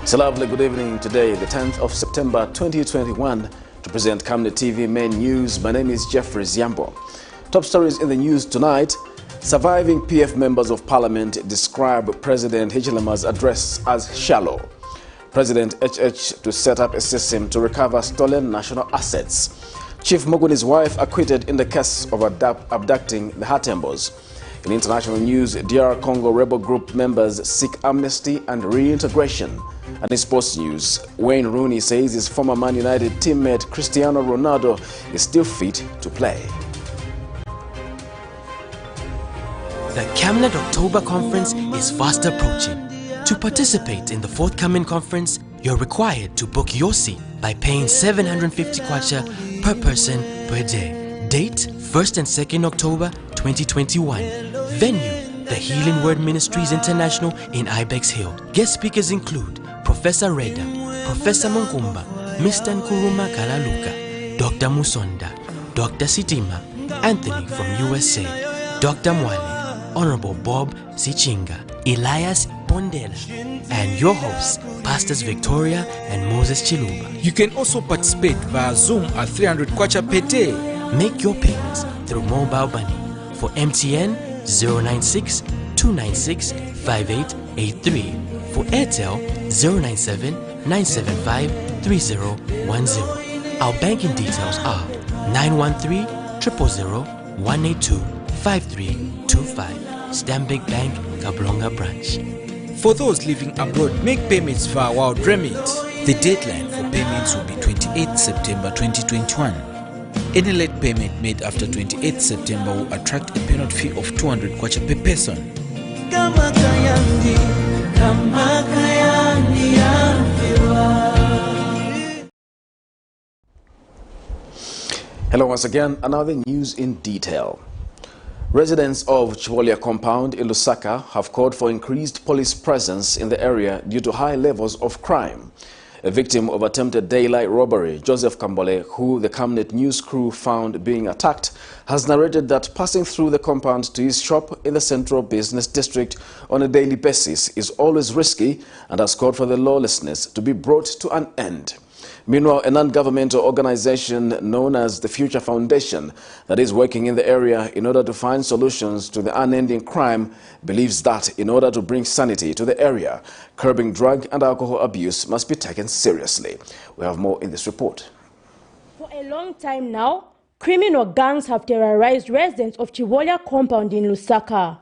It's a lovely good evening today, the 10th of September 2021. To present Camnet TV main news, my name is Jeffrey Ziambo. Top stories in the news tonight. Surviving PF members of parliament describe President HICHILEMA'S address as shallow. President HH to set up a system to recover stolen national assets. Chief MUKUNI'S wife acquitted in the case of abducting the HATEMBOS. In international news, DR Congo rebel group members seek amnesty and reintegration. And in sports news, Wayne Rooney says his former Man United teammate CRISTIANO Ronaldo is still fit to play. The Camnet October Conference is fast approaching. To participate in the forthcoming conference, you're required to book your seat by paying 750 kwacha per person per day. Date 1st and 2nd October 2021. Venue, the Healing Word Ministries International in Ibex Hill. Guest speakers include Professor Reda, Professor Munkumba, Mr. Nkuruma Kalaluka, Dr. Musonda, Dr. Sitima, Anthony from USA, Dr. Mwale, Honorable Bob Sichinga, Elias Bondela, and your hosts, Pastors Victoria and Moses Chiluba. You can also participate via Zoom at 300 kwacha per day. Make your payments through mobile money for MTN 096 296 5883, for Airtel 097 975 3010. Our banking details are 913 000 182 5325, Stanbic Bank, Kablonga branch. For those living abroad, make payments via Wild Remit. The deadline for payments will be 28 September 2021. Any late payment made after 28 September will attract a penalty fee of 200 kwacha per person. Hello once again, another news in detail. Residents of Chivolia compound in Lusaka have called for increased police presence in the area due to high levels of crime. A victim of attempted daylight robbery, Joseph Kambole, who the Camnet news crew found being attacked, has narrated that passing through the compound to his shop in the central business district on a daily basis is always risky and has called for the lawlessness to be brought to an end. Meanwhile, a non-governmental organization known as the Future Foundation that is working in the area in order to find solutions to the unending crime believes that in order to bring sanity to the area, curbing drug and alcohol abuse must be taken seriously. We have more in this report. For a long time now, criminal gangs have terrorized residents of Chivolia compound in Lusaka.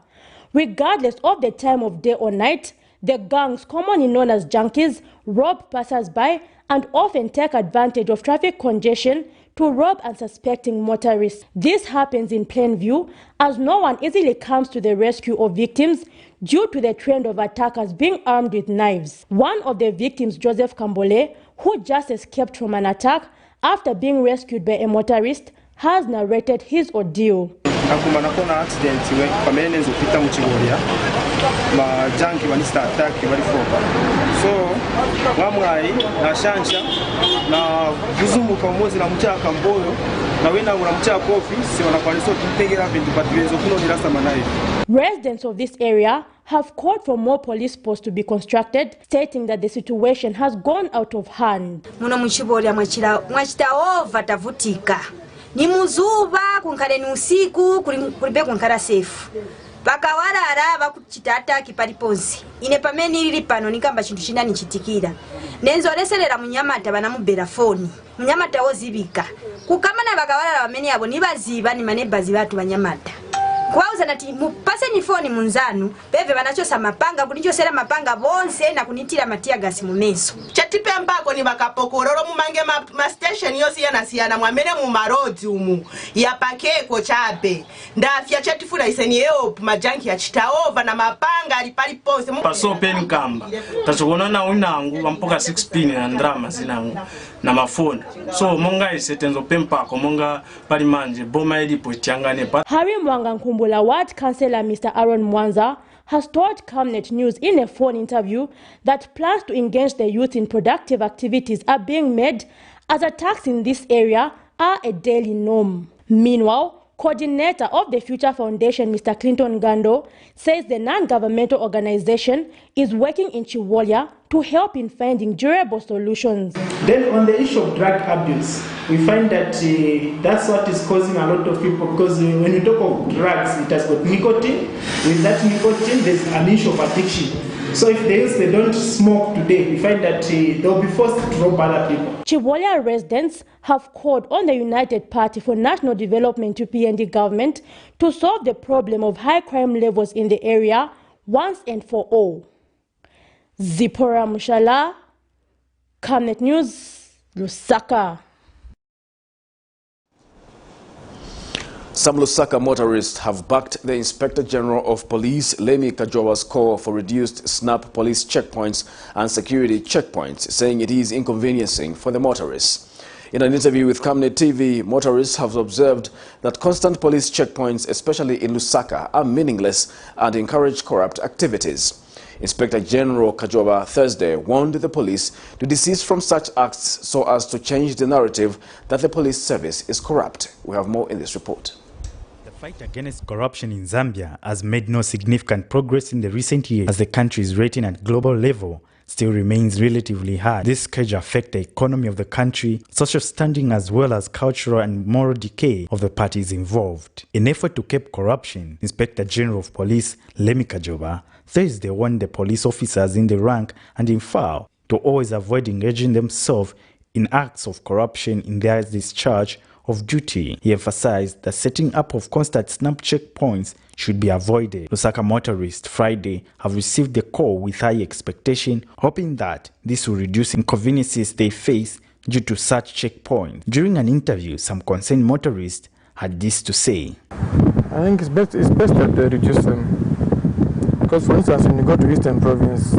Regardless of the time of day or night, the gangs, commonly known as junkies, rob passers-by and often take advantage of traffic congestion to rob unsuspecting motorists. This happens in plain view as no one easily comes to the rescue of victims due to the trend of attackers being armed with knives. One of the victims, Joseph Kambole, who just escaped from an attack after being rescued by a motorist, has narrated his ordeal. Majanki wanista ataki walifoka so wamwai na shansha na kuzumuka umozi na mchaka mboyo na wena una mchaka office wanakwaniso kutegera bintu batiwezo kuno ni rasta manai. Residents of this area have called for more police posts to be constructed, stating that the situation has gone out of hand. Muno mchibolia mwachita vatavutika ni muzuba kunkale ni usiku kulibe kunkala safe. Bakawarara bakuchitata kipaliponzi ine pamene lili pano nikamba chintu chinani chitikira nenzo leselera munyamata banamubera foni munyamata wozibika kukamana bakawarara bamene abo nibaziba ni manebazi batu banyamata kwauza nati mupase ni foni munzanu beve banachosa mapanga kunichosera mapanga bonse na kunitira matia gasi mumeso chatipe mpako ni bakapokororo mumange ma station yosi yanasiyana mwamene mu marodi umu ya pakeko chape ndafya chatifuna iseni help majanki ya chitaova na mapanga alipali pose paso pen kamba tachokona na unangu wampoka 6 pin na drama zinangu na mafoni so monga isetenzo pempako monga pali manje boma ilipo tiangane pa Harry Mwanga Nkumbula Ward Councillor Mr. Aaron Mwanza has told Camnet News in a phone interview that plans to engage the youth in productive activities are being made as attacks in this area are a daily norm. Meanwhile, coordinator of the Future Foundation, Mr. Clinton Gando, says the non-governmental organization is working in Chiwolia to help in finding durable solutions. Then on the issue of drug abuse, we find that that's what is causing a lot of people, because when you talk of drugs, it has got nicotine. With that nicotine, there's an issue of addiction. So if they don't smoke today, we find that they'll be forced to rob other people. Chiwolia residents have called on the United Party for National Development UPND government to solve the problem of high crime levels in the area once and for all. Zipporah Mushala, Camnet News, Lusaka. Some Lusaka motorists have backed the Inspector General of Police, Lemi Kajowa's call for reduced SNAP police checkpoints and security checkpoints, saying it is inconveniencing for the motorists. In an interview with Camnet TV, motorists have observed that constant police checkpoints, especially in Lusaka, are meaningless and encourage corrupt activities. Inspector General Kajoba Thursday warned the police to desist from such acts so as to change the narrative that the police service is corrupt. We have more in this report. The fight against corruption in Zambia has made no significant progress in the recent years, as the country's rating at global level still remains relatively high. This could affect the economy of the country, social standing, as well as cultural and moral decay of the parties involved. In effort to curb corruption, Inspector General of Police Lemi Kajoba Thursday warned the police officers in the rank and in file to always avoid engaging themselves in acts of corruption in their discharge of duty. He emphasized that setting up of constant SNAP checkpoints should be avoided. Lusaka motorists Friday have received the call with high expectation, hoping that this will reduce inconveniences they face due to such checkpoints. During an interview, some concerned motorists had this to say. I think it's best that they reduce them. Because for instance, when you go to Eastern Province,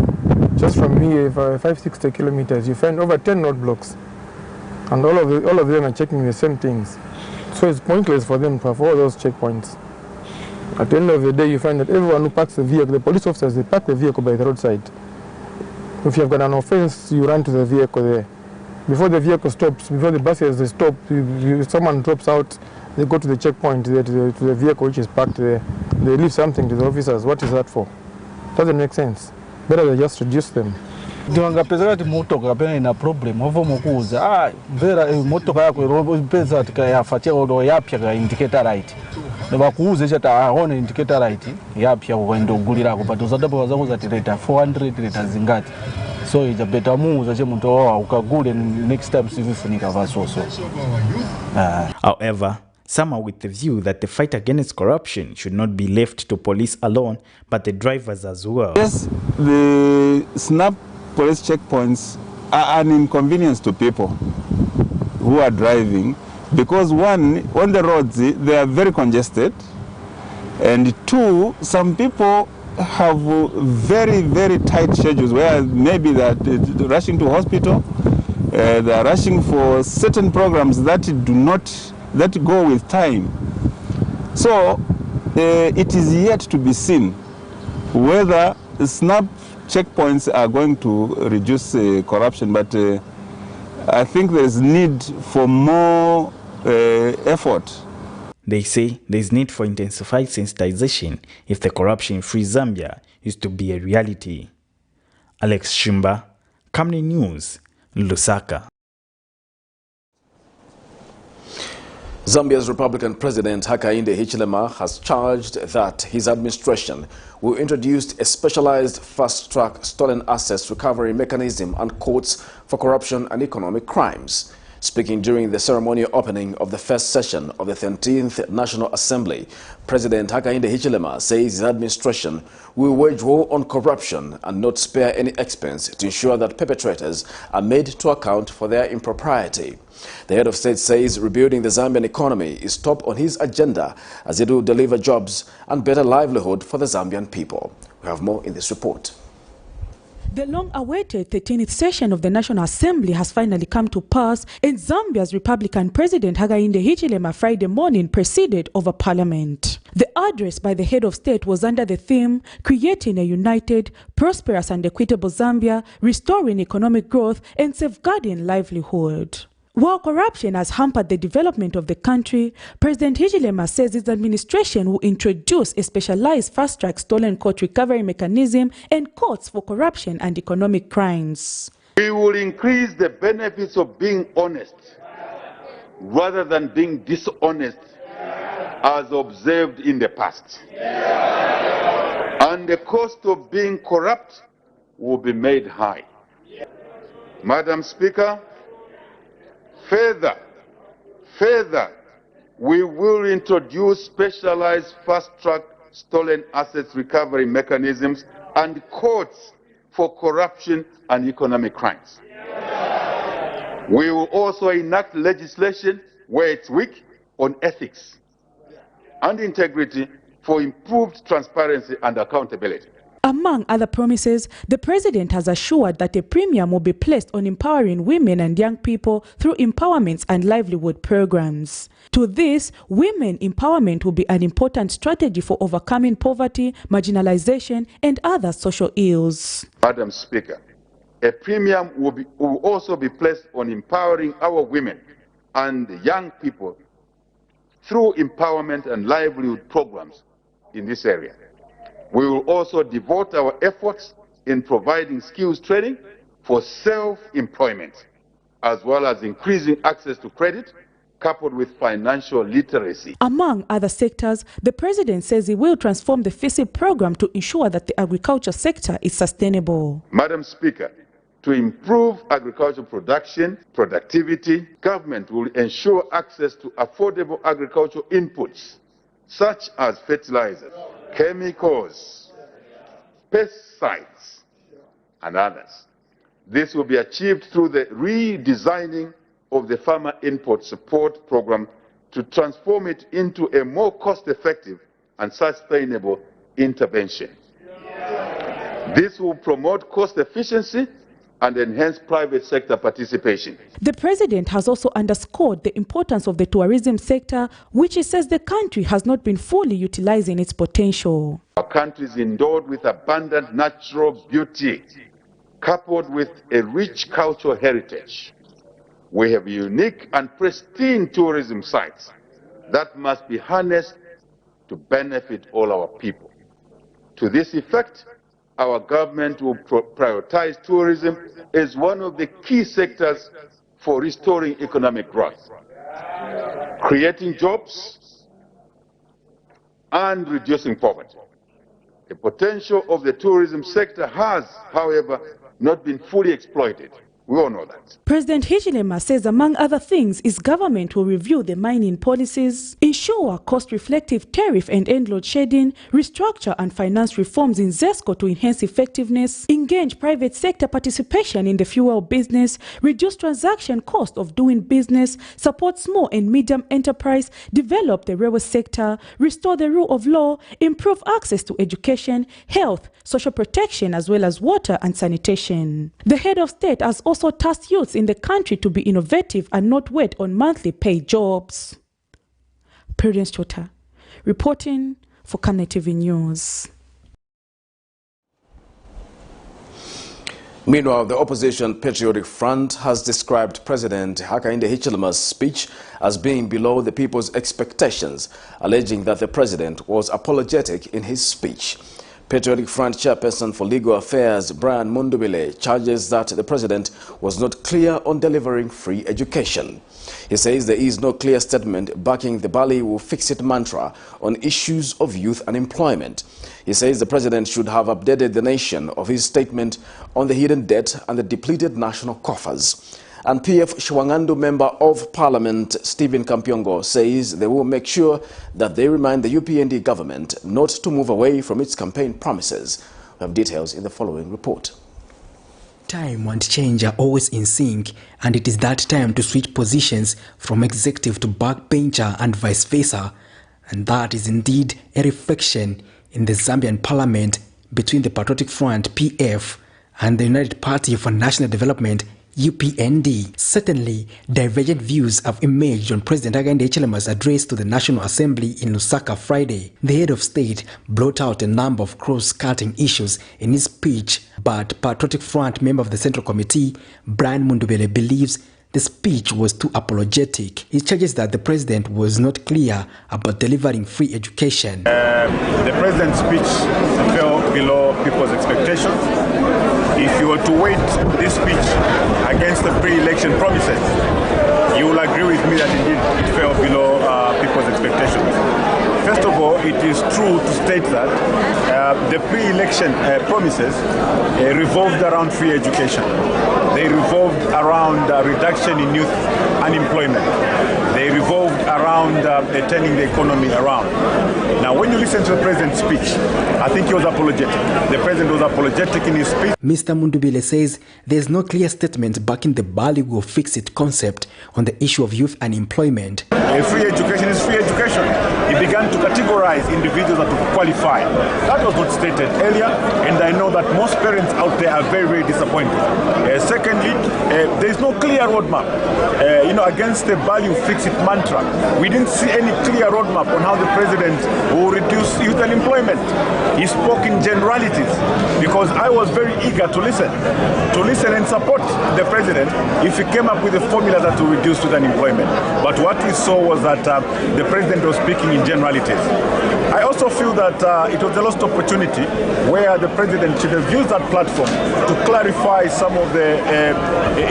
just from here, 560 kilometers, you find over 10 roadblocks. And all of them are checking the same things. So it's pointless for them to have all those checkpoints. At the end of the day, you find that everyone who parks the vehicle, the police officers, they park the vehicle by the roadside. If you've got an offense, you run to the vehicle there. Before the vehicle stops, before the buses they stop, someone drops out, they go to the checkpoint, to the vehicle which is parked there. They leave something to the officers. What is that for? Doesn't make sense. Better they just reduce them. Ndingapezeka kuti motoka kapena ina problem ovo mukuuza mvera motoka yako ipeza tikayafatia odo yapya ka indicator light nebakuuze chata aone indicator light yapya ukaenda ugulirako but uzadapo zako za tireta 400 lita zingati so ija beta muuza che muntu wao ukagule next time sivifunika vasoso. However, some are with the view that the fight against corruption should not be left to police alone, but the drivers as well. Yes, the SNAP police checkpoints are an inconvenience to people who are driving, because one, on the roads, they are very congested, and two, some people have very, very tight schedules where maybe they're rushing to hospital, they are rushing for certain programs that go with time. So it is yet to be seen whether SNAP checkpoints are going to reduce corruption, but I think there is need for more effort. They say there is need for intensified sensitization if the corruption-free Zambia is to be a reality. Alex Shimba, Camnet News, Lusaka. Zambia's Republican President Hakainde Hichilema has charged that his administration will introduce a specialized fast-track stolen assets recovery mechanism and courts for corruption and economic crimes. Speaking during the ceremonial opening of the first session of the 13th National Assembly, President Hakainde Hichilema says his administration will wage war on corruption and not spare any expense to ensure that perpetrators are made to account for their impropriety. The head of state says rebuilding the Zambian economy is top on his agenda as it will deliver jobs and better livelihood for the Zambian people. We have more in this report. The long-awaited 13th session of the National Assembly has finally come to pass, and Zambia's Republican President Hakainde Hichilema Friday morning presided over Parliament. The address by the head of state was under the theme, Creating a United, Prosperous and Equitable Zambia, Restoring Economic Growth and Safeguarding Livelihood. While corruption has hampered the development of the country, President HICHILEMA'S says his administration will introduce a specialized fast-track stolen court recovery mechanism and courts for corruption and economic crimes. We will increase the benefits of being honest rather than being dishonest as observed in the past. And the cost of being corrupt will be made high. Madam Speaker, further, we will introduce specialized fast-track stolen assets recovery mechanisms and courts for corruption and economic crimes. We will also enact legislation where it's weak on ethics and integrity for improved transparency and accountability. Among other promises, the president has assured that a premium will be placed on empowering women and young people through empowerments and livelihood programs. To this, women empowerment will be an important strategy for overcoming poverty, marginalization, and other social ills. Madam Speaker, a premium will also be placed on empowering our women and young people through empowerment and livelihood programs in this area. We will also devote our efforts in providing skills training for self-employment, as well as increasing access to credit, coupled with financial literacy. Among other sectors, the president says he will transform the FISI program to ensure that the agriculture sector is sustainable. Madam Speaker, to improve agricultural productivity, government will ensure access to affordable agricultural inputs, such as fertilizers, chemicals, pesticides, and others. This will be achieved through the redesigning of the Farmer Input Support Program to transform it into a more cost-effective and sustainable intervention. This will promote cost efficiency and enhance private sector participation. The president has also underscored the importance of the tourism sector, which he says the country has not been fully utilizing its potential. Our country is endowed with abundant natural beauty, coupled with a rich cultural heritage. We have unique and pristine tourism sites that must be harnessed to benefit all our people. To this effect, our government will prioritize tourism as one of the key sectors for restoring economic growth, creating jobs, and reducing poverty. The potential of the tourism sector has, however, not been fully exploited. We all know that. President HICHILEMA'S says, among other things, his government will review the mining policies, ensure cost-reflective tariff and end load shedding, restructure and finance reforms in ZESCO to enhance effectiveness, engage private sector participation in the fuel business, reduce transaction cost of doing business, support small and medium enterprise, develop the railway sector, restore the rule of law, improve access to education, health, social protection, as well as water and sanitation. The head of state has also tasked youths in the country to be innovative and not wait on monthly paid jobs. Prudence Chota, reporting for Camnet TV News. Meanwhile, the opposition Patriotic Front has described President Hakainde Hichilema's speech as being below the people's expectations, alleging that the president was apologetic in his speech. Patriotic Front chairperson for Legal Affairs, Brian Mundubile, charges that the president was not clear on delivering free education. He says there is no clear statement backing the Bali will fix it mantra on issues of youth unemployment. He says the president should have updated the nation of his statement on the hidden debt and the depleted national coffers. And PF Shwangandu Member of Parliament Stephen Kampyongo says they will make sure that they remind the UPND government not to move away from its campaign promises. We have details in the following report. Time and change are always in sync, and it is that time to switch positions from executive to backbencher and vice versa. And that is indeed a reflection in the Zambian parliament between the Patriotic Front, PF, and the United Party for National Development, UPND. Certainly, divergent views have emerged on President Hakainde Hichilema's address to the National Assembly in Lusaka Friday. The head of state brought out a number of cross-cutting issues in his speech, but Patriotic Front member of the Central Committee, Brian Mundubile, believes the speech was too apologetic. He charges that the president was not clear about delivering free education. The president's speech fell below people's expectations. If you were to weight this speech against the pre-election promises, you will agree with me that indeed it fell below people's expectations. First of all, it is true to state that the pre-election promises revolved around free education. They revolved around reduction in youth unemployment. They revolved around turning the economy around. Now, when you listen to the president's speech, I think he was apologetic. The president was apologetic in his speech. Mr. Mundubile says there's no clear statement backing the Baligo fix-it concept on the issue of youth unemployment. Free education is free education. He began to categorize individuals that would qualify. That was not stated earlier, and I know that most parents out there are very, very disappointed. Secondly, there is no clear roadmap. Against the value fix-it mantra, we didn't see any clear roadmap on how the president will reduce youth unemployment. He spoke in generalities because I was very eager to listen and support the president if he came up with a formula that will reduce youth unemployment. But what we saw was that the president was speaking in generalities. I also feel that it was a lost opportunity where the president should have used that platform to clarify some of the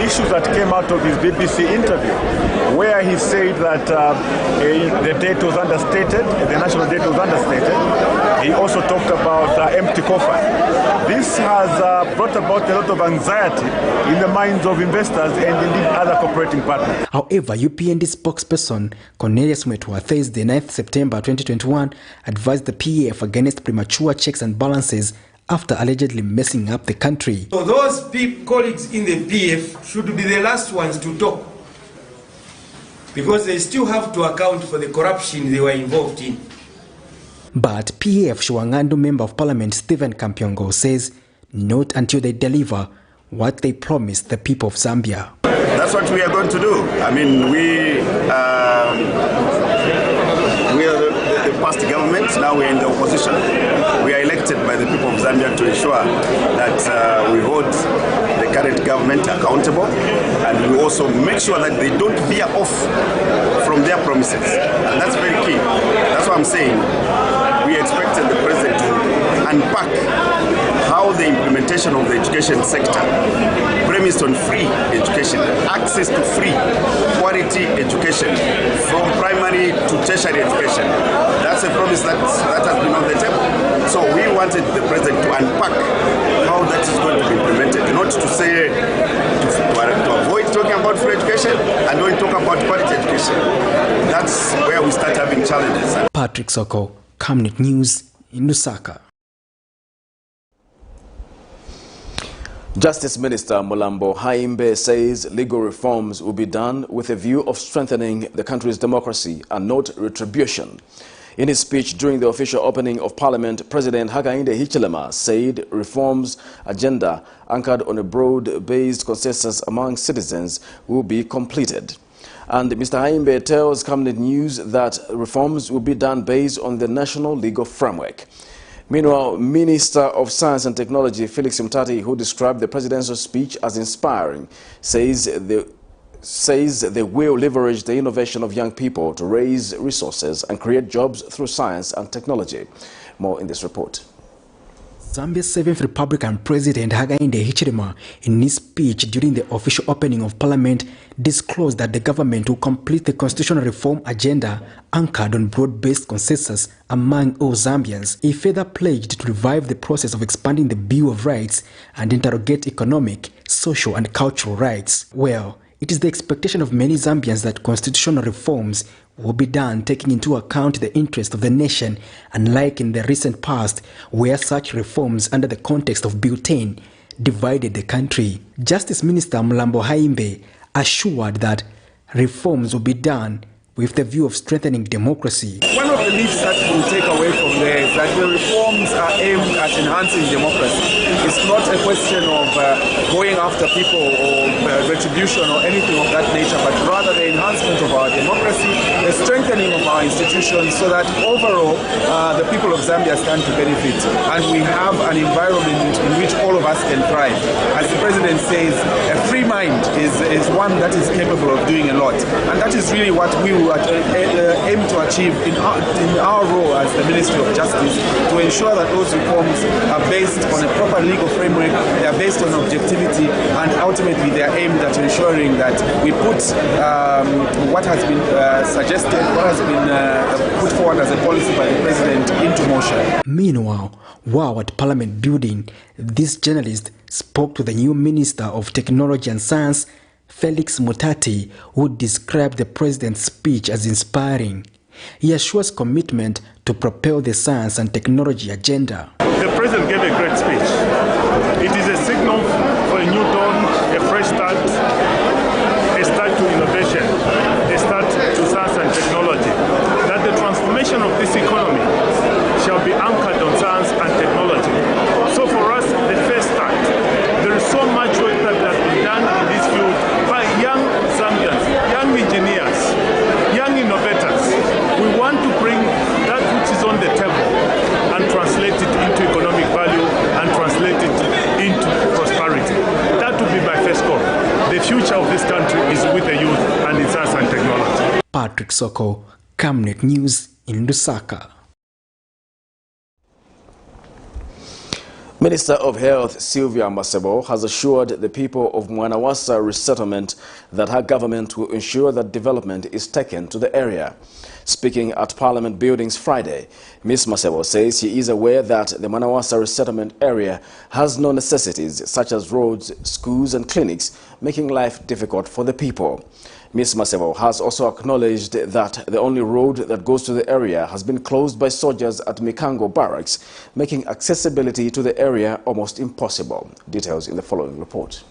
issues that came out of his BBC interview, where he said that the debt was understated, the national debt was understated. He also talked about empty coffers. This has brought about a lot of anxiety in the minds of investors and indeed other cooperating partners. However, UPND spokesperson Cornelius Mwetua Thursday, 9th September 2021, advised the PAF against premature checks and balances after allegedly messing up the country. So those colleagues in the PAF should be the last ones to talk, because they still have to account for the corruption they were involved in. But PAF Shwangando Member of Parliament Stephen Kampyongo says not until they deliver what they promised the people of Zambia. That's what we are going to do. I mean, we are the past government, now we're in the opposition. We are elected by the people of Zambia to ensure that we hold the current government accountable, and we also make sure that they don't veer off from their promises. And that's very key. That's what I'm saying. We expected the president to unpack how the implementation of the education sector premised on free education, access to free quality education from primary to tertiary education. That's a promise that has been on the table. So we wanted the president to unpack how that is going to be implemented, not to say to avoid talking about free education and don't talk about quality education. That's where we start having challenges. Patrick Soko, Camnet News in Lusaka. Justice Minister Mulambo Haimbe says legal reforms will be done with a view of strengthening the country's democracy and not retribution. In his speech during the official opening of Parliament, President Hakainde Hichilema said reforms agenda anchored on a broad-based consensus among citizens will be completed. And Mr. Haimbe tells Camnet News that reforms will be done based on the national legal framework. Meanwhile, Minister of Science and Technology Felix Mutati, who described the presidential speech as inspiring, says they will leverage the innovation of young people to raise resources and create jobs through science and technology. More in this report. Zambia's 7th Republican President Hakainde Hichilema, in his speech during the official opening of Parliament, disclosed that the government will complete the constitutional reform agenda anchored on broad-based consensus among all Zambians. He further pledged to revive the process of expanding the Bill of Rights and interrogate economic, social and cultural rights. Well, it is the expectation of many Zambians that constitutional reforms will be done taking into account the interest of the nation, unlike in the recent past where such reforms under the context of Bill 10 divided the country. Justice Minister Mulambo Haimbe assured that reforms will be done with the view of strengthening democracy. One of the myths that will take away away from there is that the reforms are aimed at enhancing democracy. It's not a question of going after people or retribution or anything of that nature, but rather the enhancement of our democracy, the strengthening of our institutions, so that overall the people of Zambia stand to benefit, and we have an environment in which all of us can thrive. As the President says, a free mind is one that is capable of doing a lot, and that is really what we will aim to achieve in our role as the Ministry of Justice, to ensure that those reforms are based on a proper legal framework, they are based on objectivity, and ultimately they are aimed at ensuring that we put what has been suggested, what has been put forward as a policy by the President into motion. Meanwhile, while at Parliament building, this journalist spoke to the new Minister of Technology and Science, Felix Mutati, who described the President's speech as inspiring. He assures commitment to propel the science and technology agenda. The President gave a great speech. It is a signal for a new dawn, a fresh start, a start to innovation, a start to science and technology. That the transformation of this economy shall be anchored on science and technology. So for us, the first start, there is so much work that has been done in this field by young Zambians, young engineers, young innovators. We want to bring that which is on the table and translate it into economic value and translate it into prosperity. That would be my first goal. The future of this country is with the youth and in science and technology. Patrick Soko, Camnet News in Lusaka. Minister of Health Sylvia Masebo has assured the people of Mwanawasa resettlement that her government will ensure that development is taken to the area. Speaking at Parliament buildings Friday, Ms. Masebo says she is aware that the Mwanawasa resettlement area has no necessities such as roads, schools and clinics, making life difficult for the people. Ms. Masebo has also acknowledged that the only road that goes to the area has been closed by soldiers at Mikango Barracks, making accessibility to the area almost impossible. Details in the following report.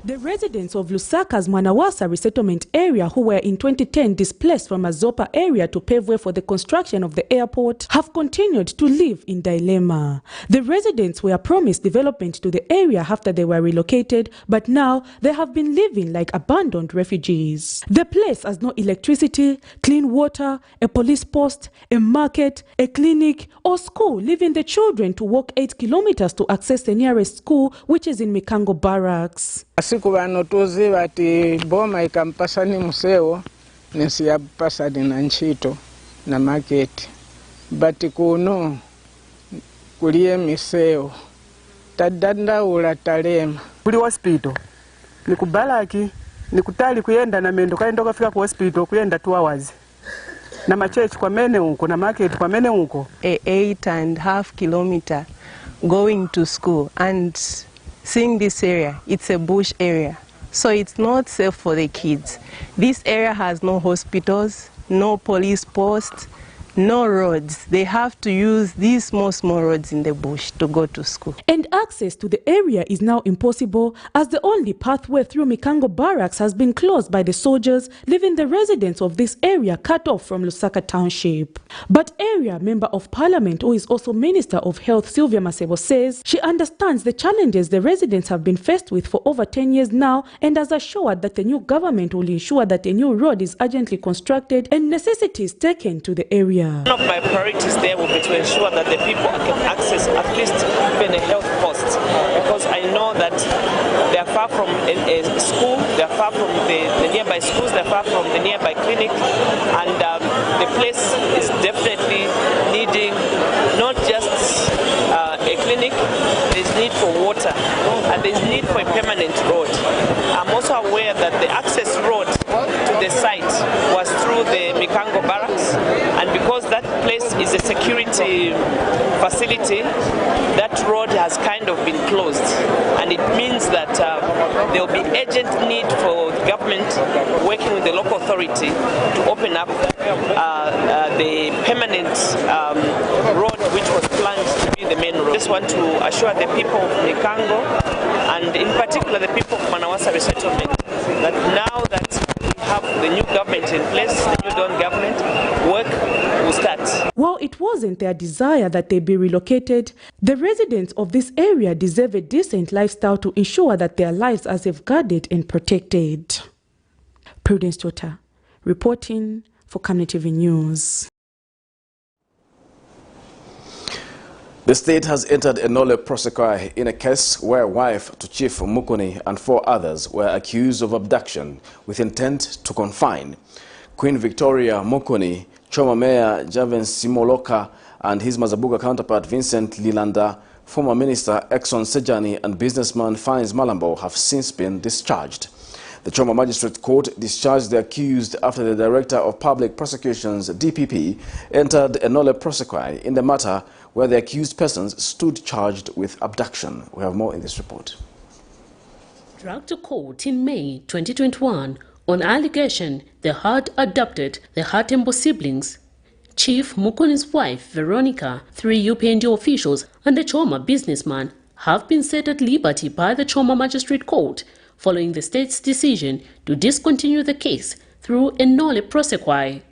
The residents of Lusaka's Mwanawasa resettlement area, who were in 2010 displaced from Azopa area to pave way for the construction of the airport, have continued to live in dilemma. The residents were promised development to the area after they were relocated, but now they have been living like abandoned refugees. The place has no electricity, clean water, a police post, a market, a clinic or school, leaving the children to walk 8 kilometers to access the nearest school, which is in Mikango Barracks. Siku vanotuzi vati boma ikampasa ni museo nisi ya pasa na nchito na market bati kuno kulie miseo tadanda ula talema kuli hospital ni kubalaki ni kutali kuyenda na mendo kaenda kufika ku hospital kuyenda 2 hours na machechi kwa mene huko na market kwa mene huko 8.5 kilometer going to school. And seeing this area, it's a bush area, so it's not safe for the kids. This area has no hospitals, no police posts, no roads. They have to use these small roads in the bush to go to school. And access to the area is now impossible, as the only pathway through Mikango Barracks has been closed by the soldiers, leaving the residents of this area cut off from Lusaka Township. But area Member of Parliament, who is also Minister of Health, Sylvia Masebo, says she understands the challenges the residents have been faced with for over 10 years now, and has assured that the new government will ensure that a new road is urgently constructed and necessities taken to the area. One of my priorities there will be to ensure that the people can access at least even a health post, because I know that they are far from a school, they are far from the nearby schools, they are far from the nearby clinic, and the place is definitely needing not just a clinic, there's need for water, and there's need for a permanent road. I'm also aware that the access road to the site was through the Mikango Barracks, and because that place is a security facility, that road has kind of been closed, and it means that there will be urgent need for the government working with the local authority to open up the permanent road which was planned to be the main road. I just want to assure the people of Mikango, and in particular the people of Mwanawasa resettlement, that now that we have the new government in place, the new Dawn government, work will start. While it wasn't their desire that they be relocated, the residents of this area deserve a decent lifestyle to ensure that their lives are safeguarded and protected. Prudence Tota, reporting for Camnet TV News. The state has entered a nolle prosequi in a case where wife to Chief Mukuni and 4 others were accused of abduction with intent to confine. Queen Victoria Mukuni, Choma Mayor Javen Simoloka and his Mazabuga counterpart Vincent Lilanda, former Minister Exxon Sejani and businessman Fines Malambo have since been discharged. The Choma Magistrate Court discharged the accused after the Director of Public Prosecutions, DPP, entered a nolle prosequi in the matter where the accused persons stood charged with abduction. We have more in this report. Dragged to court in May 2021 on allegation they had adopted the HATEMBOS siblings, Chief Mukuni's wife, Veronica, 3 UPND officials and a Choma businessman have been set at liberty by the Choma Magistrate Court following the state's decision to discontinue the case through a nolle prosequi.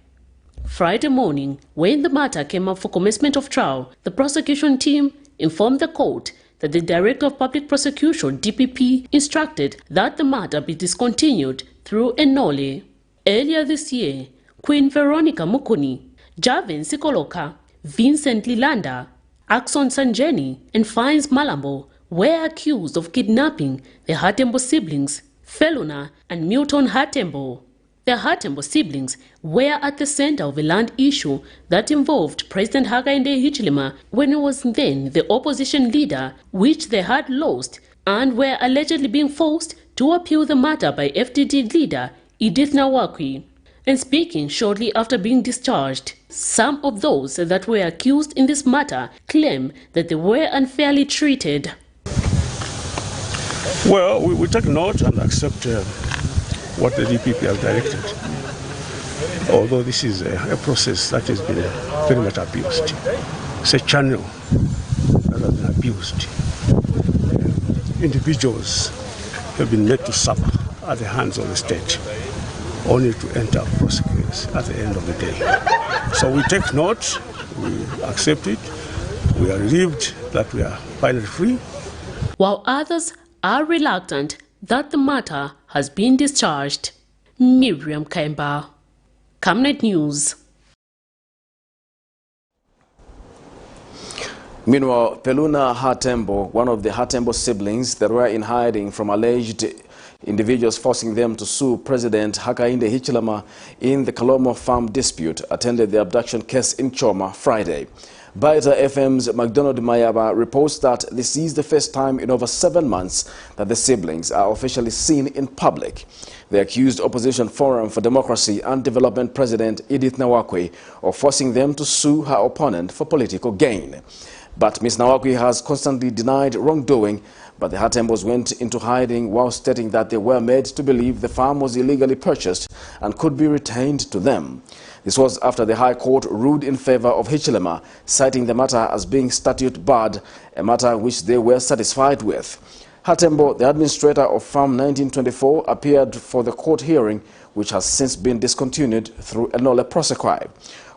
Friday morning, when the matter came up for commencement of trial, the prosecution team informed the court that the Director of Public Prosecution, DPP, instructed that the matter be discontinued through a nolle. Earlier this year, Queen Veronica Mukuni, Javen Sikoloka, Vincent Lilanda, Axon Sanjeni, and Fines Malambo were accused of kidnapping the HATEMBOS siblings, Feluna and Milton Hatembo. The HATEMBOS siblings were at the center of a land issue that involved President Hakainde Hichilema when he was then the opposition leader, which they had lost, and were allegedly being forced to appeal the matter by FDD leader Edith Nawakwi. And speaking shortly after being discharged, some of those that were accused in this matter claim that they were unfairly treated. Well, we take note and accept what the DPP has directed, although this is a process that has been very much abused. It's a channel that has been abused. Individuals have been made to suffer at the hands of the state, only to enter prosecutions at the end of the day. So we take note, we accept it, we are relieved that we are finally free. While others are reluctant that the matter has been discharged. Miriam Kaimba, Camnet News. Meanwhile, Peluna Hatembo, one of the Hatembo siblings that were in hiding from alleged individuals forcing them to sue President Hakainde Hichilema in the Kalomo farm dispute, attended the abduction case in Choma Friday. Baita FM's McDonald Mayaba reports that this is the first time in over 7 months that the siblings are officially seen in public. The accused Opposition Forum for Democracy and Development President Edith Nawakwi of forcing them to sue her opponent for political gain. But Ms. Nawakwi has constantly denied wrongdoing, but the Hatembos went into hiding while stating that they were made to believe the farm was illegally purchased and could be retained to them. This was after the High Court ruled in favor of Hichilema, citing the matter as being statute barred, a matter which they were satisfied with. Hatembo, the administrator of Farm 1924, appeared for the court hearing, which has since been discontinued through a nolle prosequi.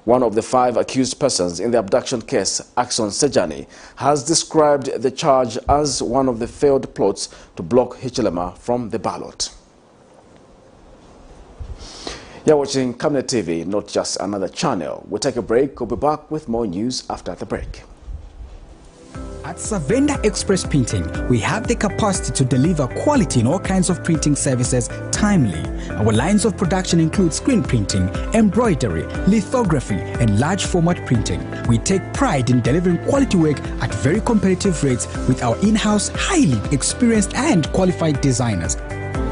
One of the 5 accused persons in the abduction case, Axon Sejani, has described the charge as one of the failed plots to block Hichilema from the ballot. You're watching Camnet TV, not just another channel. We'll take a break. We'll be back with more news after the break. At Savenda Express Printing, we have the capacity to deliver quality in all kinds of printing services timely. Our lines of production include screen printing, embroidery, lithography, and large format printing. We take pride in delivering quality work at very competitive rates with our in-house, highly experienced and qualified designers.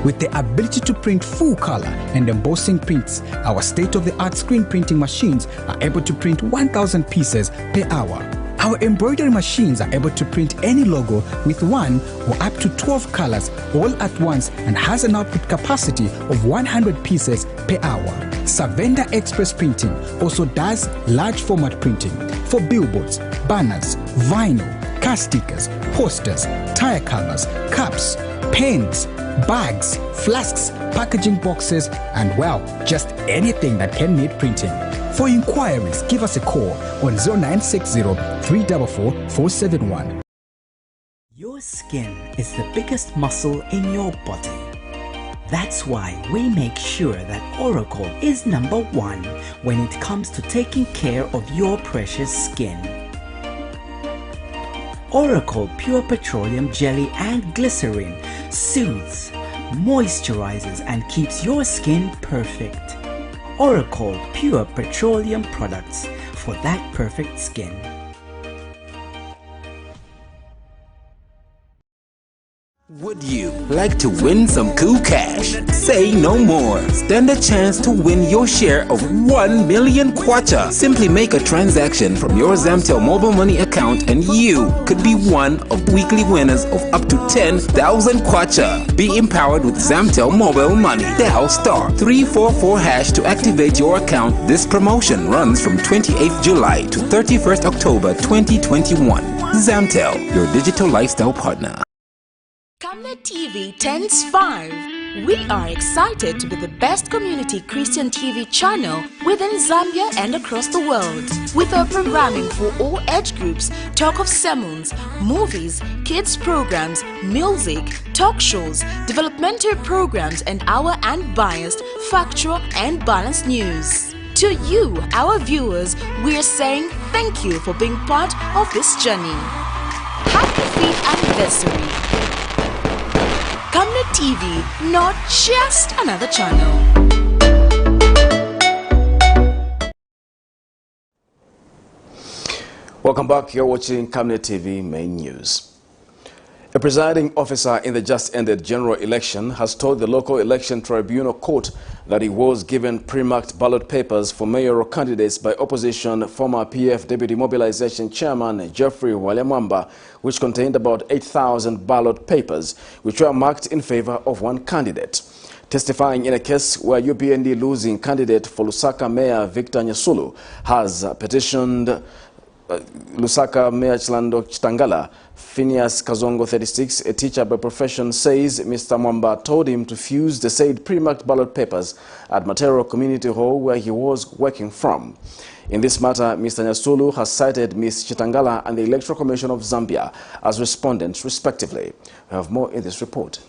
With the ability to print full color and embossing prints, our state-of-the-art screen printing machines are able to print 1,000 pieces per hour. Our embroidery machines are able to print any logo with 1 or up to 12 colors all at once and has an output capacity of 100 pieces per hour. Savenda Express Printing also does large format printing for billboards, banners, vinyl, car stickers, posters, tire covers, cups, pens, bags, flasks, packaging boxes, and well, just anything that can need printing. For inquiries, give us a call on 0960 344 471. Your skin is the biggest muscle in your body. That's why we make sure that Oracle is #1 when it comes to taking care of your precious skin. Oracle Pure Petroleum Jelly and Glycerin soothes, moisturizes and keeps your skin perfect. Oracle Pure Petroleum products for that perfect skin. Would you like to win some cool cash? Say no more. Stand a chance to win your share of 1 million kwacha. Simply make a transaction from your Zamtel mobile money account and you could be one of weekly winners of up to 10,000 kwacha. Be empowered with Zamtel mobile money. Dial *344# to activate your account. This promotion runs from 28th July to 31st October 2021. Zamtel, your digital lifestyle partner. Camnet TV turns 5. We are excited to be the best community Christian TV channel within Zambia and across the world. With our programming for all age groups, talk of sermons, movies, kids programs, music, talk shows, developmental programs and our unbiased, factual and balanced news. To you, our viewers, we are saying thank you for being part of this journey. Happy 5th anniversary. Camnet TV, not just another channel. Welcome back. You're watching Camnet TV Main News. A presiding officer in the just-ended general election has told the local election tribunal court that he was given pre-marked ballot papers for mayoral candidates by opposition former PF Deputy Mobilization Chairman Geoffrey Walyamwamba, which contained about 8,000 ballot papers, which were marked in favor of one candidate. Testifying in a case where UPND losing candidate for Lusaka Mayor Victor Nyasulu has petitioned Lusaka Mayor Chilando Chitangala, Phineas Kazongo, 36, a teacher by profession, says Mr. Mwamba told him to fuse the said pre-marked ballot papers at Matero Community Hall where he was working from. In this matter, Mr. Nyasulu has cited Ms. Chitangala and the Electoral Commission of Zambia as respondents respectively. We have more in this report.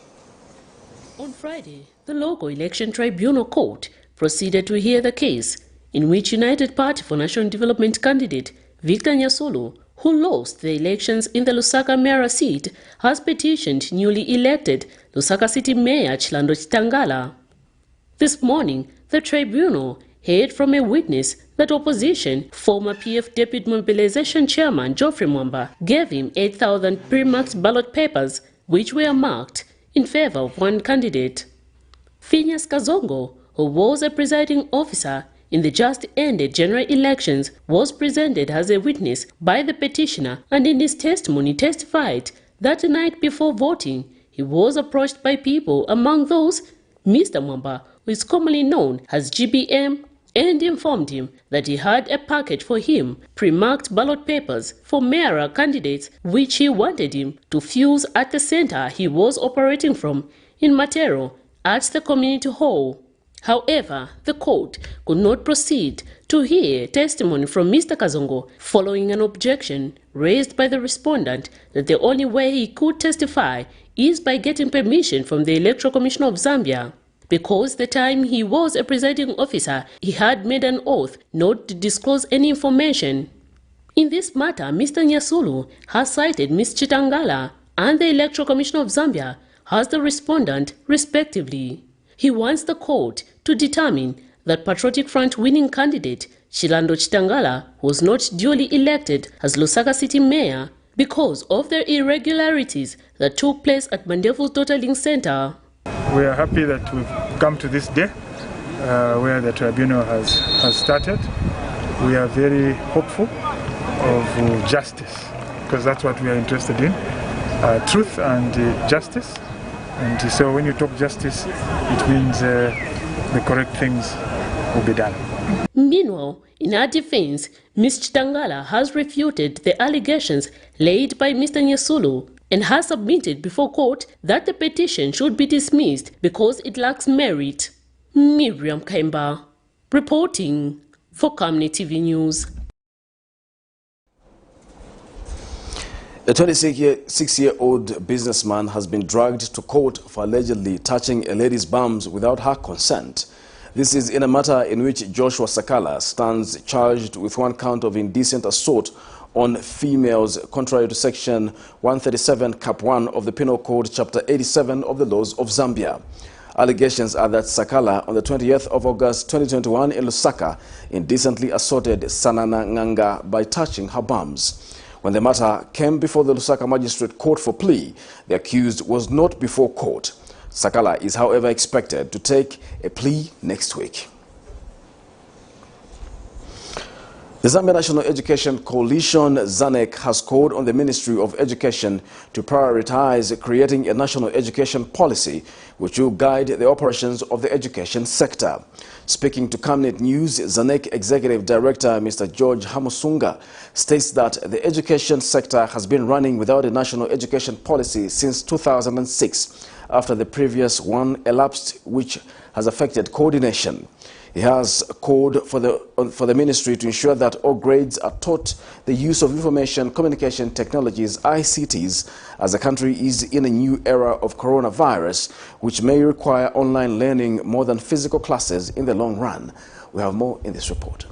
On Friday, the local election tribunal court proceeded to hear the case in which United Party for National Development candidate Victor Nyasulu, who lost the elections in the Lusaka mayoral seat, has petitioned newly elected Lusaka City Mayor Chilando Chitangala. This morning, the tribunal heard from a witness that opposition former PF Deputy Mobilization Chairman Geoffrey Mwamba gave him 8,000 pre-marked ballot papers which were marked in favor of one candidate. Phineas Kazongo, who was a presiding officer in the just-ended general elections, was presented as a witness by the petitioner and in his testimony testified that the night before voting, he was approached by people, among those Mr. Mwamba, who is commonly known as GBM, and informed him that he had a package for him, pre-marked ballot papers for mayoral candidates, which he wanted him to fuse at the center he was operating from in Matero at the community hall. However, the court could not proceed to hear testimony from Mr. Kazongo following an objection raised by the respondent that the only way he could testify is by getting permission from the Electoral Commission of Zambia, because the time he was a presiding officer, he had made an oath not to disclose any information. In this matter, Mr. Nyasulu has cited Ms. Chitangala and the Electoral Commission of Zambia as the respondent respectively. He wants the court to determine that Patriotic Front winning candidate Chilando Chitangala was not duly elected as Lusaka City Mayor because of the irregularities that took place at Mandevu Totaling Center. We are happy that we've come to this day where the tribunal has started. We are very hopeful of justice because that's what we are interested in, truth and justice. And so when you talk justice, it means the correct things will be done. Meanwhile, in her defense, Ms. Chitangala has refuted the allegations laid by Mr. Nyasulu and has submitted before court that the petition should be dismissed because it lacks merit. Miriam Kemba, reporting For Camnet TV News. A 26-year-old businessman has been dragged to court for allegedly touching a lady's bums without her consent. This is in a matter in which Joshua Sakala stands charged with one count of indecent assault on females contrary to Section 137 Cap 1 of the Penal Code, Chapter 87 of the laws of Zambia. Allegations are that Sakala, on the 20th of August 2021 in Lusaka, indecently assaulted Sanana Nganga by touching her bums. When the matter came before the Lusaka Magistrate Court for plea, the accused was not before court. Sakala is, however, expected to take a plea next week. The Zambia National Education Coalition, ZANEC, has called on the Ministry of Education to prioritize creating a national education policy which will guide the operations of the education sector. Speaking to Camnet News, ZANEC Executive Director Mr. George Hamusunga states that the education sector has been running without a national education policy since 2006, after the previous one elapsed, which has affected coordination. He has called for the ministry to ensure that all grades are taught the use of information communication technologies, ICTs, as the country is in a new era of coronavirus, which may require online learning more than physical classes in the long run. We have more in this report.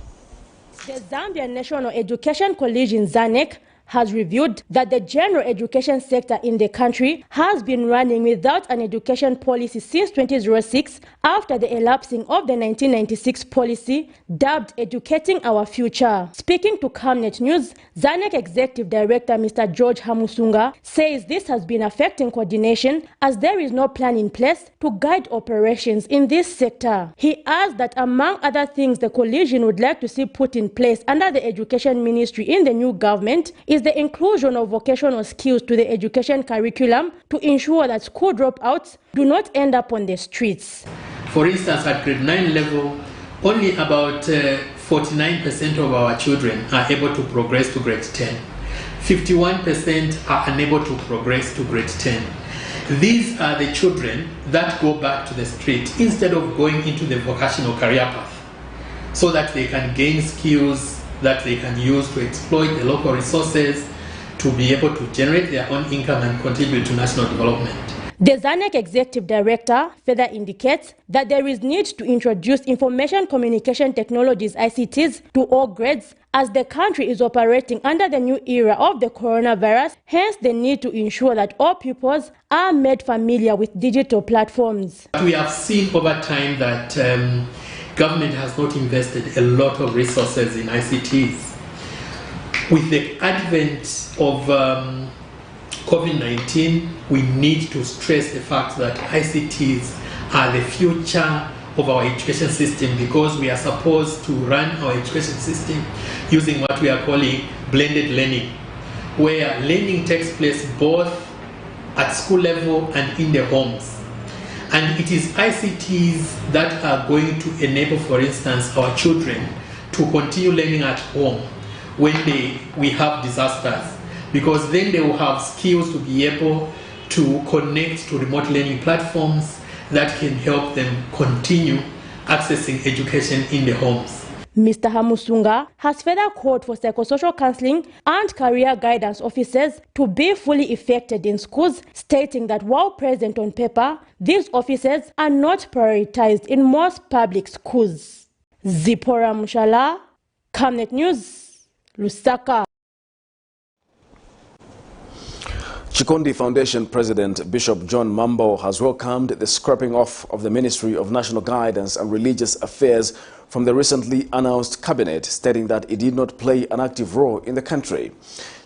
The Zambia National Education Coalition, ZANEC, has revealed that the general education sector in the country has been running without an education policy since 2006, after the elapsing of the 1996 policy dubbed Educating Our Future. Speaking to Camnet News, ZANEC Executive Director Mr. George Hamusunga says this has been affecting coordination as there is no plan in place to guide operations in this sector. He adds that among other things the coalition would like to see put in place under the Education Ministry in the new government is the inclusion of vocational skills to the education curriculum to ensure that school dropouts do not end up on the streets. For instance, at grade 9 level, only about 49% of our children are able to progress to grade 10. 51% are unable to progress to grade 10. These are the children that go back to the street instead of going into the vocational career path, so that they can gain skills that they can use to exploit the local resources to be able to generate their own income and contribute to national development. The ZANEC Executive Director further indicates that there is need to introduce information communication technologies, ICTs, to all grades as the country is operating under the new era of the coronavirus, hence the need to ensure that all pupils are made familiar with digital platforms. We have seen over time that government has not invested a lot of resources in ICTs. With the advent of COVID-19, we need to stress the fact that ICTs are the future of our education system, because we are supposed to run our education system using what we are calling blended learning, where learning takes place both at school level and in the homes. And it is ICTs that are going to enable, for instance, our children to continue learning at home when we have disasters, because then they will have skills to be able to connect to remote learning platforms that can help them continue accessing education in the homes. Mr. Hamusunga has further called for psychosocial counseling and career guidance officers to be fully effected in schools, stating that while present on paper, these officers are not prioritized in most public schools. Zipporah Mushala, Camnet News, Lusaka. Chikondi Foundation President Bishop John Mambo has welcomed the scrapping off of the Ministry of National Guidance and Religious Affairs from the recently announced cabinet, stating that it did not play an active role in the country.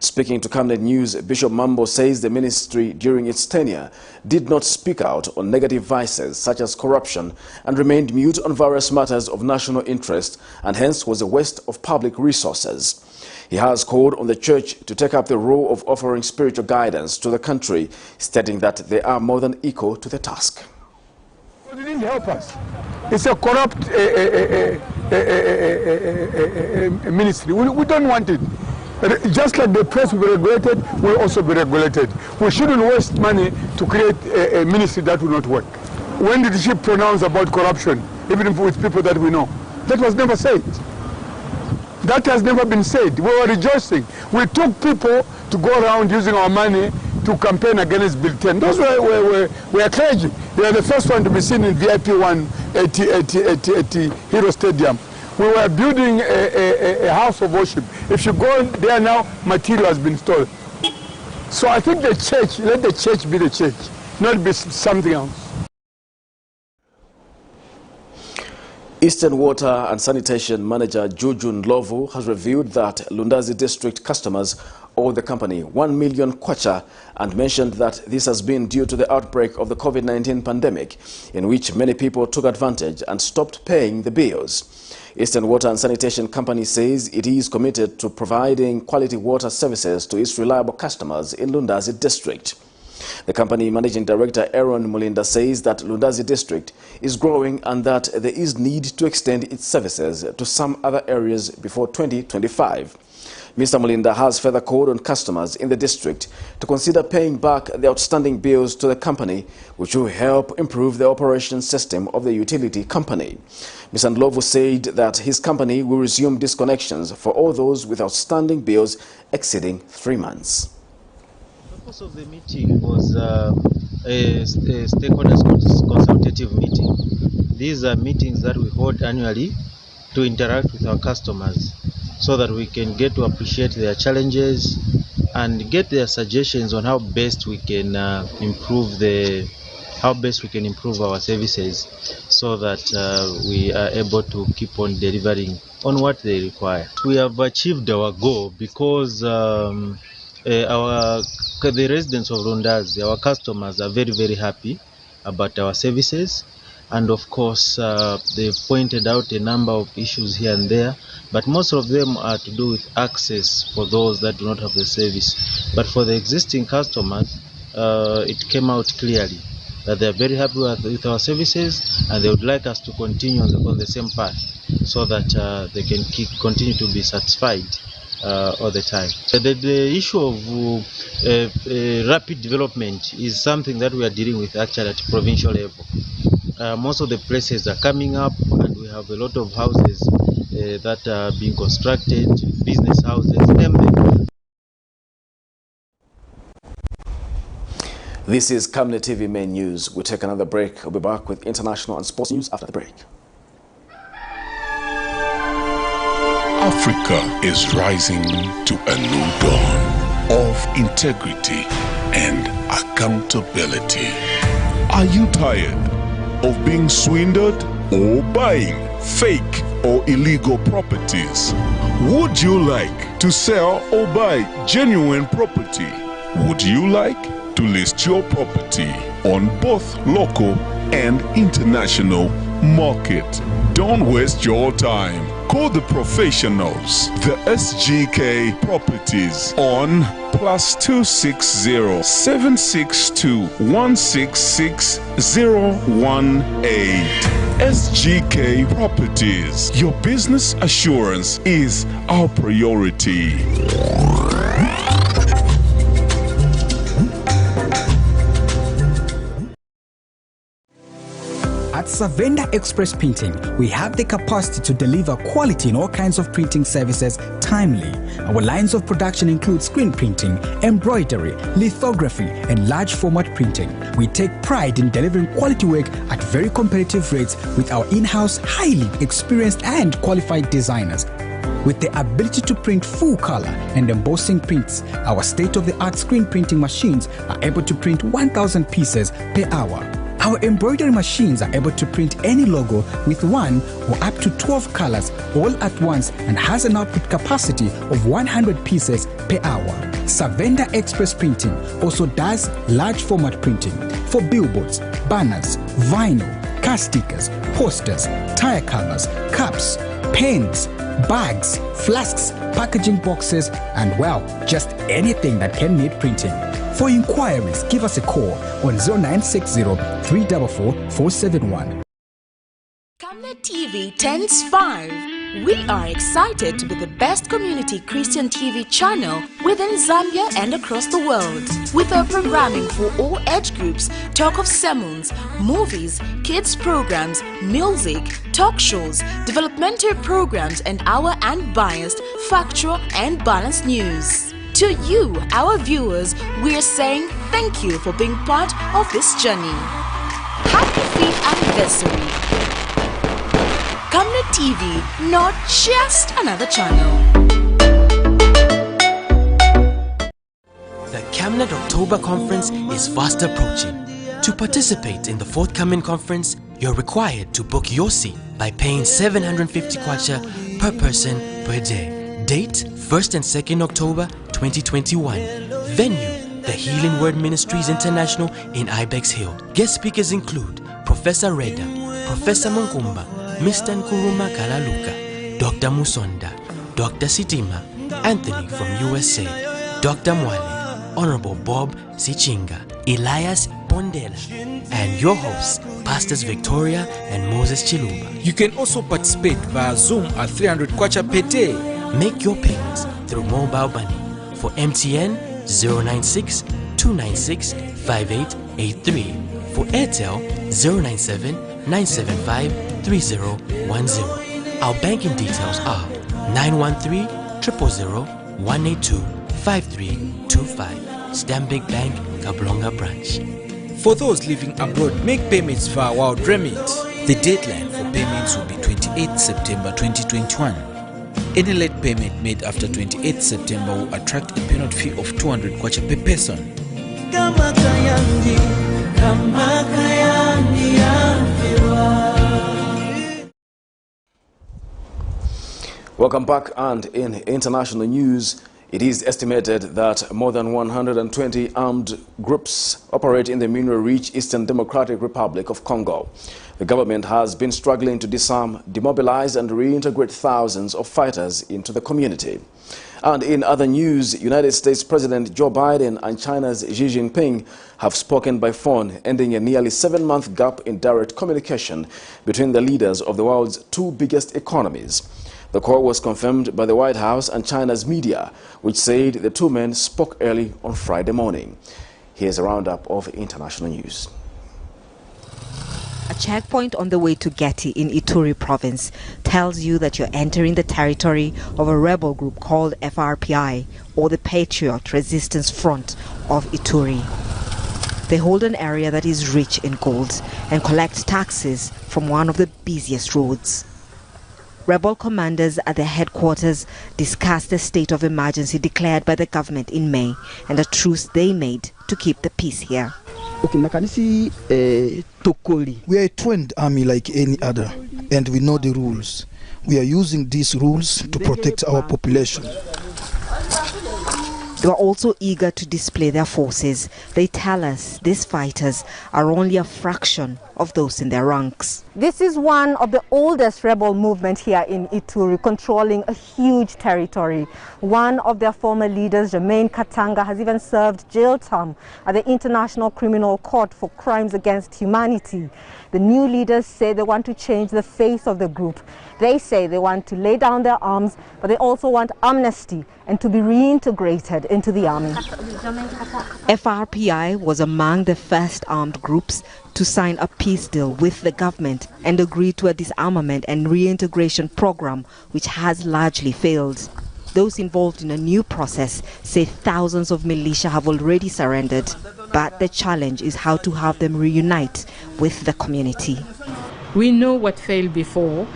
Speaking to Camnet News, Bishop Mambo says the ministry during its tenure did not speak out on negative vices such as corruption and remained mute on various matters of national interest, and hence was a waste of public resources. He has called on the church to take up the role of offering spiritual guidance to the country, stating that they are more than equal to the task. It didn't help us. It's a corrupt ministry. We don't want it. Just like the press will be regulated, we'll also be regulated. We shouldn't waste money to create a ministry that will not work. When did she pronounce about corruption, even with people that we know? That was never said. That has never been said. We were rejoicing. We took people to go around using our money to campaign against Bill 10. Those were clergy. They are the first one to be seen in VIP 1 at Hero Stadium. We were building a house of worship. If you go there now, material has been stolen. So I think the church, let the church be the church, not be something else. Eastern Water and Sanitation Manager Jujun Lovu has revealed that Lundazi District customers owe the company 1 million kwacha and mentioned that this has been due to the outbreak of the COVID-19 pandemic, in which many people took advantage and stopped paying the bills. Eastern Water and Sanitation Company says it is committed to providing quality water services to its reliable customers in Lundazi District. The company managing director Aaron Mulinda says that Lundazi District is growing and that there is need to extend its services to some other areas before 2025. Mr. Mulinda has further called on customers in the district to consider paying back the outstanding bills to the company, which will help improve the operation system of the utility company. Mr. Ndlovu said that his company will resume disconnections for all those with outstanding bills exceeding 3 months. The purpose of the meeting was a stakeholders consultative meeting. These are meetings that we hold annually to interact with our customers so that we can get to appreciate their challenges and get their suggestions on how best we can improve our services so that we are able to keep on delivering on what they require. We have achieved our goal because the residents of Lundazi, our customers, are very, very happy about our services. And of course, they've pointed out a number of issues here and there, but most of them are to do with access for those that do not have the service. But for the existing customers, it came out clearly that they are very happy with our services and they would like us to continue on the same path so that they can continue to be satisfied all the time. The issue of rapid development is something that we are dealing with actually at provincial level. Most of the places are coming up and we have a lot of houses that are being constructed, business houses, name them. This is Camnet TV Main News. We'll take another break. We'll be back with international and sports news after the break. Africa is rising to a new dawn of integrity and accountability. Are you tired of being swindled or buying fake or illegal properties? Would you like to sell or buy genuine property? Would you like to list your property on both local and international market? Don't waste your time. Call the professionals, the SGK Properties on +260 762 166 018. SGK Properties. Your business assurance is our priority. At Savenda Express Printing, we have the capacity to deliver quality in all kinds of printing services timely. Our lines of production include screen printing, embroidery, lithography, and large format printing. We take pride in delivering quality work at very competitive rates with our in-house, highly experienced and qualified designers. With the ability to print full color and embossing prints, our state-of-the-art screen printing machines are able to print 1,000 pieces per hour. Our embroidery machines are able to print any logo with 1 or up to 12 colors all at once and has an output capacity of 100 pieces per hour. Savenda Express Printing also does large format printing for billboards, banners, vinyl, car stickers, posters, tire covers, cups, pens, bags, flasks, packaging boxes, and well, just anything that can need printing. For inquiries, give us a call on 0960 344 471. Camnet TV turns 5. We are excited to be the best community Christian TV channel within Zambia and across the world. With our programming for all age groups, talk of sermons, movies, kids programs, music, talk shows, developmental programs, and our unbiased, factual and balanced news. To you, our viewers, we are saying thank you for being part of this journey. Happy 5th anniversary. Camnet TV, not just another channel. The Camnet October Conference is fast approaching. To participate in the forthcoming conference, you're required to book your seat by paying 750 kwacha per person per day. Date 1st and 2nd October 2021. Venue, the Healing Word Ministries International in Ibex Hill. Guest speakers include Professor Reda, Professor Munkumba, Mr. Nkuruma Kalaluka, Dr. Musonda, Dr. Sitima, Anthony from USA, Dr. Mwale, Honorable Bob Sichinga, Elias Bondela, and your hosts, Pastors Victoria and Moses Chiluba. You can also participate via Zoom at 300 kwacha per day. Make your payments through mobile money. For MTN, 096 296 5883. For Airtel, 097 975 3010. Our banking details are 913 000 182 5325. Stanbic Bank, Kablonga branch. For those living abroad, make payments via Wild Remit. The deadline for payments will be 28 September 2021. Any late payment made after 28 September will attract a penalty fee of 200 kwacha per person. Welcome back, and in international news, it is estimated that more than 120 armed groups operate in the mineral-rich Eastern Democratic Republic of Congo. The government has been struggling to disarm, demobilize and reintegrate thousands of fighters into the community. And in other news, United States President Joe Biden and China's Xi Jinping have spoken by phone, ending a nearly 7-month gap in direct communication between the leaders of the world's two biggest economies. The call was confirmed by the White House and China's media, which said the two men spoke early on Friday morning. Here's a roundup of international news. A checkpoint on the way to Getty in Ituri province tells you that you're entering the territory of a rebel group called FRPI, or the Patriot Resistance Front of Ituri. They hold an area that is rich in gold and collect taxes from one of the busiest roads. Rebel commanders at their headquarters discussed the state of emergency declared by the government in May and a truce they made to keep the peace here. We are a trained army like any other, and we know the rules. We are using these rules to protect our population. They are also eager to display their forces. They tell us these fighters are only a fraction of those in their ranks. This is one of the oldest rebel movements here in Ituri, controlling a huge territory. One of their former leaders, Jermaine Katanga, has even served jail term at the International Criminal Court for crimes against humanity. The new leaders say they want to change the face of the group. They say they want to lay down their arms, but they also want amnesty and to be reintegrated into the army. FRPI was among the first armed groups to sign a peace deal with the government and agree to a disarmament and reintegration program which has largely failed. Those involved in a new process say thousands of militia have already surrendered, but the challenge is how to have them reunite with the community. We know what failed before.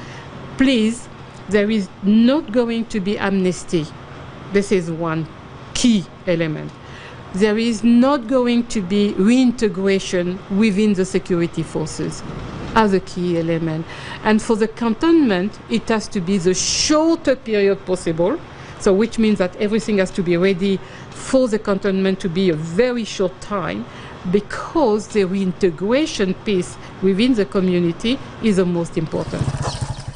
Please, there is not going to be amnesty. This is one key element. There is not going to be reintegration within the security forces as a key element. And for the cantonment, it has to be the shorter period possible. So which means that everything has to be ready for the cantonment to be a very short time, because the reintegration piece within the community is the most important.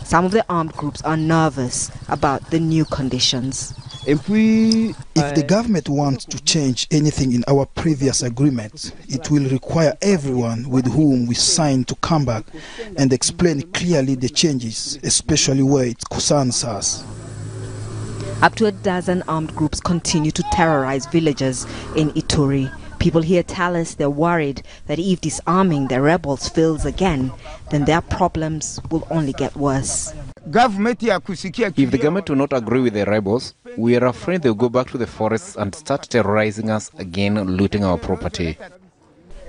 Some of the armed groups are nervous about the new conditions. If the government wants to change anything in our previous agreement, it will require everyone with whom we signed to come back and explain clearly the changes, especially where it concerns us. Up to a dozen armed groups continue to terrorize villagers in Ituri. People here tell us they're worried that if disarming the rebels fails again, then their problems will only get worse. If the government will not agree with the rebels, we are afraid they'll go back to the forests and start terrorizing us again, looting our property.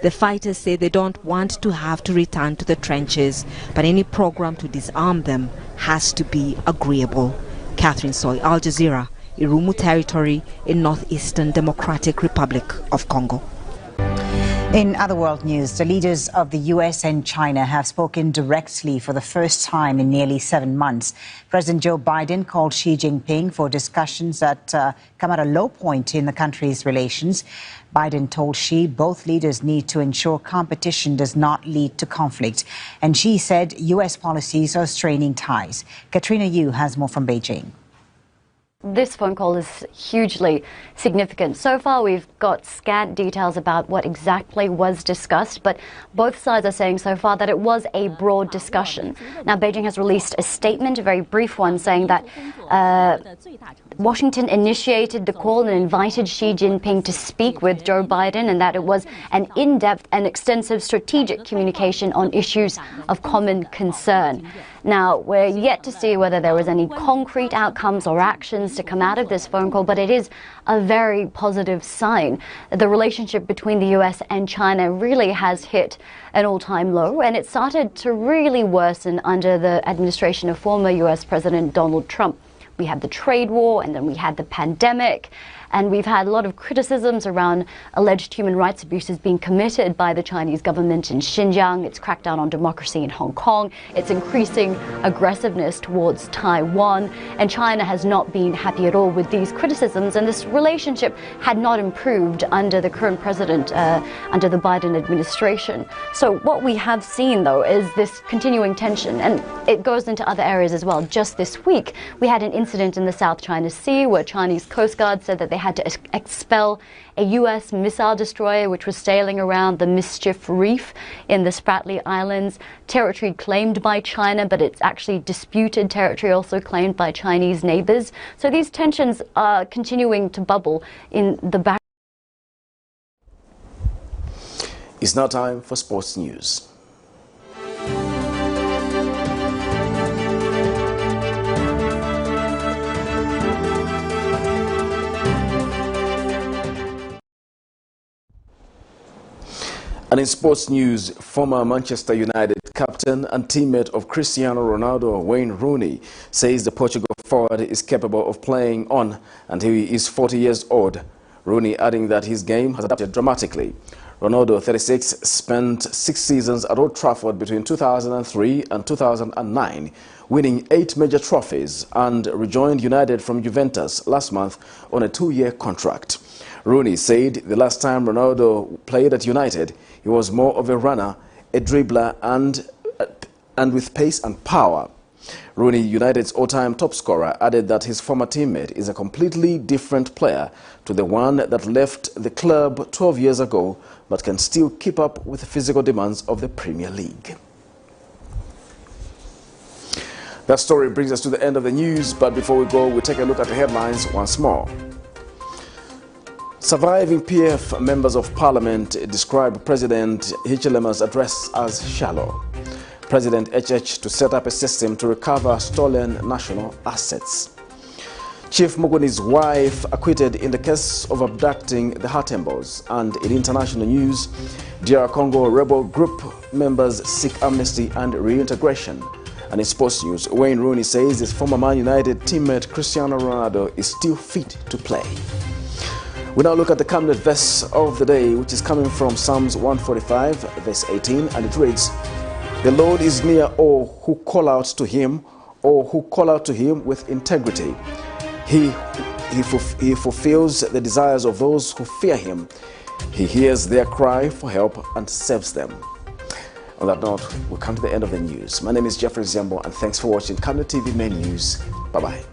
The fighters say they don't want to have to return to the trenches, but any program to disarm them has to be agreeable. Catherine Soy, Al Jazeera, Irumu territory in Northeastern Democratic Republic of Congo. In other world news, the leaders of the US and China have spoken directly for the first time in nearly 7 months. President Joe Biden called Xi Jinping for discussions that come at a low point in the country's relations. Biden told Xi both leaders need to ensure competition does not lead to conflict. And Xi said US policies are straining ties. Katrina Yu has more from Beijing. This phone call is hugely significant. So far, we've got scant details about what exactly was discussed, but both sides are saying so far that it was a broad discussion. Now, Beijing has released a statement, a very brief one, saying that Washington initiated the call and invited Xi Jinping to speak with Joe Biden, and that it was an in-depth and extensive strategic communication on issues of common concern. Now, we're yet to see whether there was any concrete outcomes or actions to come out of this phone call, but it is a very positive sign. The relationship between the US and China really has hit an all-time low, and it started to really worsen under the administration of former US President Donald Trump. We had the trade war, and then we had the pandemic, and we've had a lot of criticisms around alleged human rights abuses being committed by the Chinese government in Xinjiang. It's crackdown on democracy in Hong Kong. It's increasing aggressiveness towards Taiwan, and China has not been happy at all with these criticisms, and this relationship had not improved under the current president, under the Biden administration. So what we have seen, though, is this continuing tension, and it goes into other areas as well. Just this week, we had an incident in the South China Sea where Chinese Coast Guard said that they had to expel a US missile destroyer which was sailing around the Mischief Reef in the Spratly Islands, territory claimed by China, but it's actually disputed territory also claimed by Chinese neighbors. So these tensions are continuing to bubble in the back. It's now time for sports news. And in sports news, former Manchester United captain and teammate of Cristiano Ronaldo, Wayne Rooney, says the Portugal forward is capable of playing on until he is 40 years old. Rooney adding that his game has adapted dramatically. Ronaldo, 36, spent 6 seasons at Old Trafford between 2003 and 2009, winning 8 major trophies, and rejoined United from Juventus last month on a 2-year contract. Rooney said the last time Ronaldo played at United, he was more of a runner, a dribbler, and with pace and power. Rooney, United's all-time top scorer, added that his former teammate is a completely different player to the one that left the club 12 years ago, but can still keep up with the physical demands of the Premier League. That story brings us to the end of the news, but before we go, we'll take a look at the headlines once more. Surviving PF members of Parliament describe President HICHILEMA'S address as shallow. President HH to set up a system to recover stolen national assets. Chief MUKUNI'S wife acquitted in the case of abducting the HATEMBOS. And in international news, DR Congo rebel group members seek amnesty and reintegration. And in sports news, Wayne Rooney says his former Man United teammate Cristiano Ronaldo is still fit to play. We now look at the Camnet verse of the day, which is coming from Psalms 145, verse 18, and it reads, "The Lord is near all who call out to him, or who call out to him with integrity. He fulfills the desires of those who fear him. He hears their cry for help and saves them." On that note, we come to the end of the news. My name is Jeffrey Ziambo, and thanks for watching Camnet TV Main News. Bye-bye.